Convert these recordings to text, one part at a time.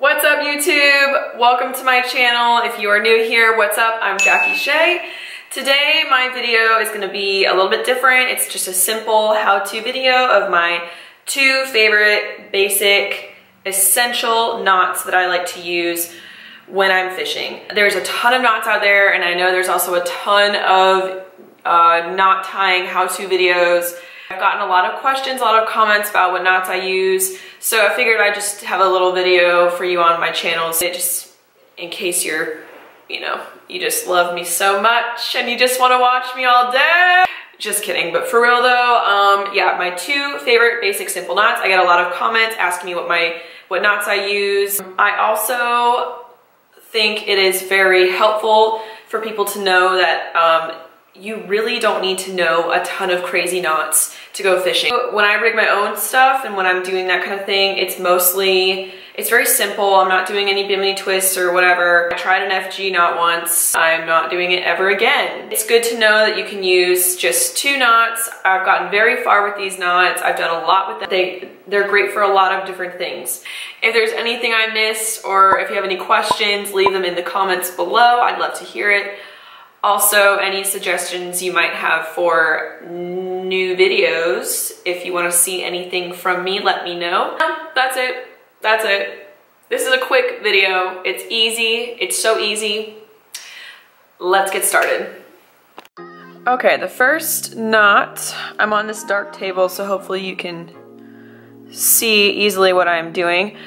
What's up, YouTube? Welcome to my channel. If you are new here, what's up? I'm Jacki Shea. Today my video is going to be a little bit different. It's just a simple how-to video of my two favorite basic essential knots that I like to use when I'm fishing. There's a ton of knots out there, and I know there's also a ton of knot tying how-to videos. I've gotten a lot of questions, a lot of comments about what knots I use, so I figured I'd just have a little video for you on my channel, so just in case you're, you just love me so much and you just want to watch me all day. Just kidding, but for real though, yeah, my two favorite basic simple knots. I get a lot of comments asking me what knots I use. I also think it is very helpful for people to know that you really don't need to know a ton of crazy knots to go fishing. When I rig my own stuff and when I'm doing that kind of thing, it's very simple. I'm not doing any bimini twists or whatever. I tried an FG knot once. I'm not doing it ever again. It's good to know that you can use just two knots. I've gotten very far with these knots. I've done a lot with them. They're great for a lot of different things. If there's anything I missed or if you have any questions, leave them in the comments below. I'd love to hear it. Also, any suggestions you might have for new videos, if you want to see anything from me, let me know. That's it. That's it. This is a quick video. It's easy. It's so easy. Let's get started. Okay, the first knot, I'm on this dark table, so hopefully you can see easily what I'm doing.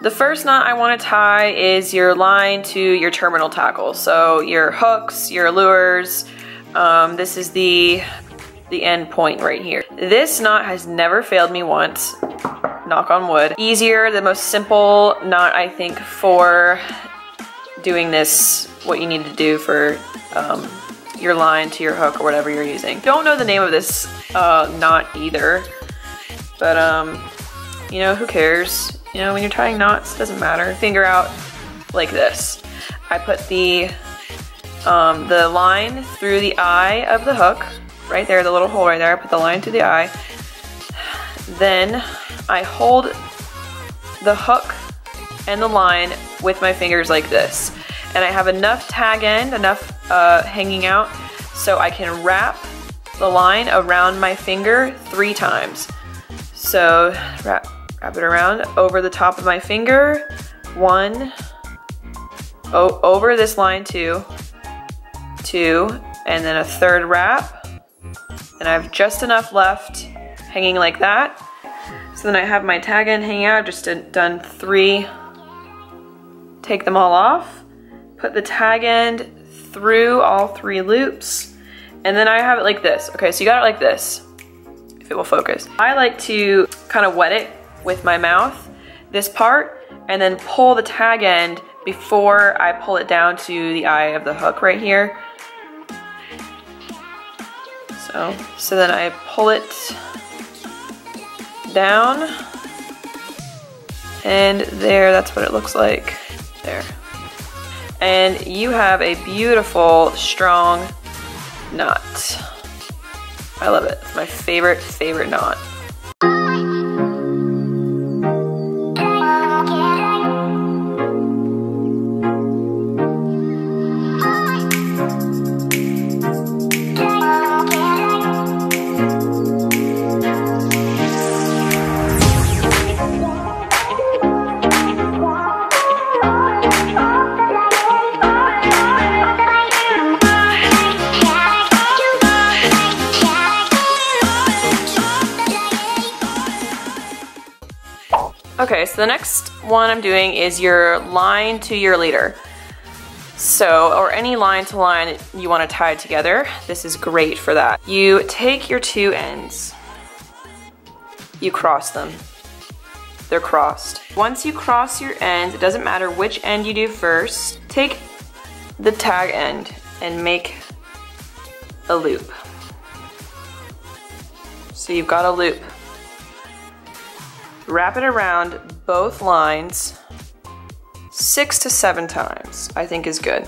The first knot I want to tie is your line to your terminal tackle. So your hooks, your lures, this is the end point right here. This knot has never failed me once, knock on wood. Easier, the most simple knot I think for doing this, what you need to do for your line to your hook or whatever you're using. Don't know the name of this knot either, but who cares? When you're tying knots, it doesn't matter. Finger out like this. I put the line through the eye of the hook, right there, the little hole right there. I put the line through the eye. Then I hold the hook and the line with my fingers like this. And I have enough tag end, enough hanging out, so I can wrap the line around my finger 3 times. So wrap it around over the top of my finger, 1, over this line 2, and then a 3rd wrap, and I have just enough left hanging like that. So then I have my tag end hanging out. I've just done 3, take them all off, put the tag end through all 3 loops, and then I have it like this. Okay, so you got it like this, if it will focus. I like to kind of wet it with my mouth, this part, and then pull the tag end before I pull it down to the eye of the hook right here. So then I pull it down, and there, that's what it looks like, there. And you have a beautiful, strong knot. I love it. It's my favorite knot. Okay, so the next one I'm doing is your line to your leader. So, or any line to line that you want to tie together, this is great for that. You take your 2 ends, you cross them. They're crossed. Once you cross your ends, it doesn't matter which end you do first, take the tag end and make a loop. So you've got a loop. Wrap it around both lines 6 to 7 times, I think is good.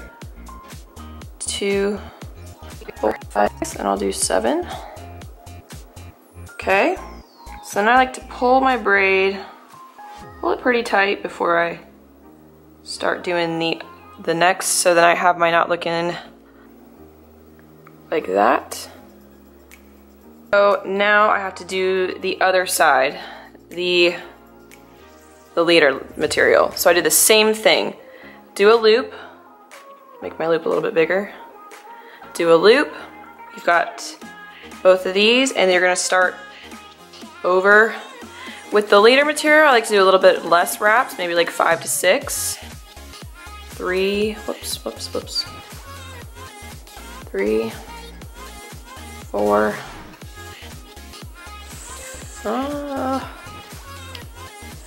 2, 4, 5, and I'll do 7. Okay, so then I like to pull my braid, pull it pretty tight before I start doing the next, so then I have my knot looking like that. So now I have to do the other side, the leader material. So I did the same thing. Do a loop, make my loop a little bit bigger. Do a loop, you've got both of these, and you're gonna start over. With the leader material, I like to do a little bit less wraps, maybe like 5 to 6. 3, whoops. 3, 4,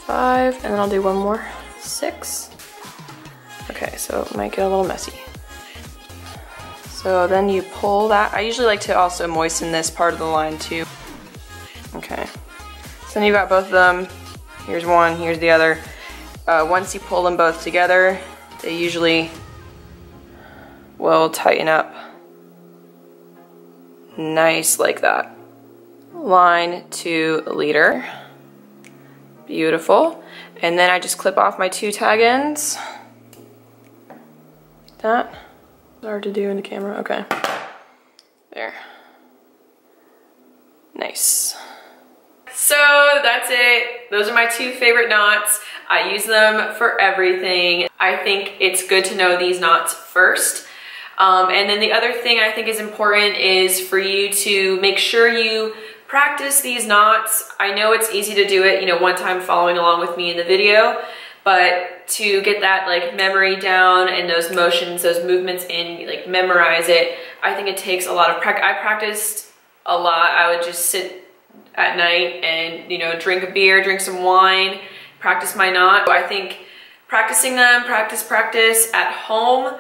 5, and then I'll do one more, 6. Okay, so it might get a little messy. So then you pull that. I usually like to also moisten this part of the line too. Okay, so then you've got both of them. Here's one, here's the other. Once you pull them both together, they usually will tighten up nice like that. Line to leader. Beautiful. And then I just clip off my 2 tag ends. That. Hard to do in the camera. Okay. There. Nice. So that's it. Those are my 2 favorite knots. I use them for everything. I think it's good to know these knots first. And then the other thing I think is important is for you to make sure you practice these knots. I know it's easy to do it, you know, one time following along with me in the video, but to get that like memory down and those motions, those movements in, like memorize it, I think it takes a lot of practice. I practiced a lot. I would just sit at night and, you know, drink a beer, drink some wine, practice my knot. I think practicing them, practice at home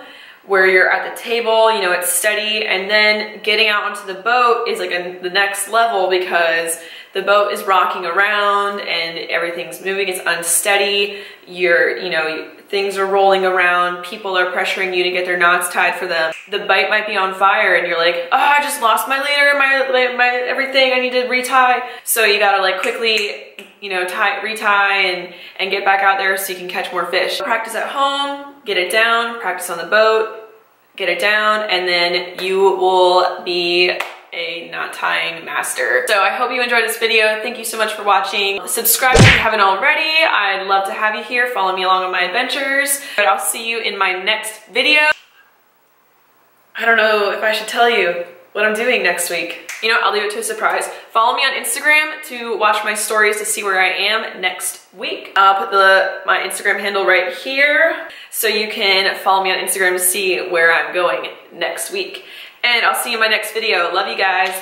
where you're at the table, you know, it's steady, and then getting out onto the boat is like the next level because the boat is rocking around and everything's moving, it's unsteady, you know, things are rolling around, people are pressuring you to get their knots tied for them. The bite might be on fire and you're like, oh, I just lost my leader, my everything, I need to retie. So you gotta like quickly, you know, retie and get back out there so you can catch more fish. Practice at home, get it down, practice on the boat, get it down, and then you will be a knot tying master. So I hope you enjoyed this video. Thank you so much for watching. Subscribe if you haven't already. I'd love to have you here. Follow me along on my adventures. But I'll see you in my next video. I don't know if I should tell you what I'm doing next week. You know, I'll leave it to a surprise. Follow me on Instagram to watch my stories to see where I am next week. I'll put my Instagram handle right here so you can follow me on Instagram to see where I'm going next week. And I'll see you in my next video. Love you guys.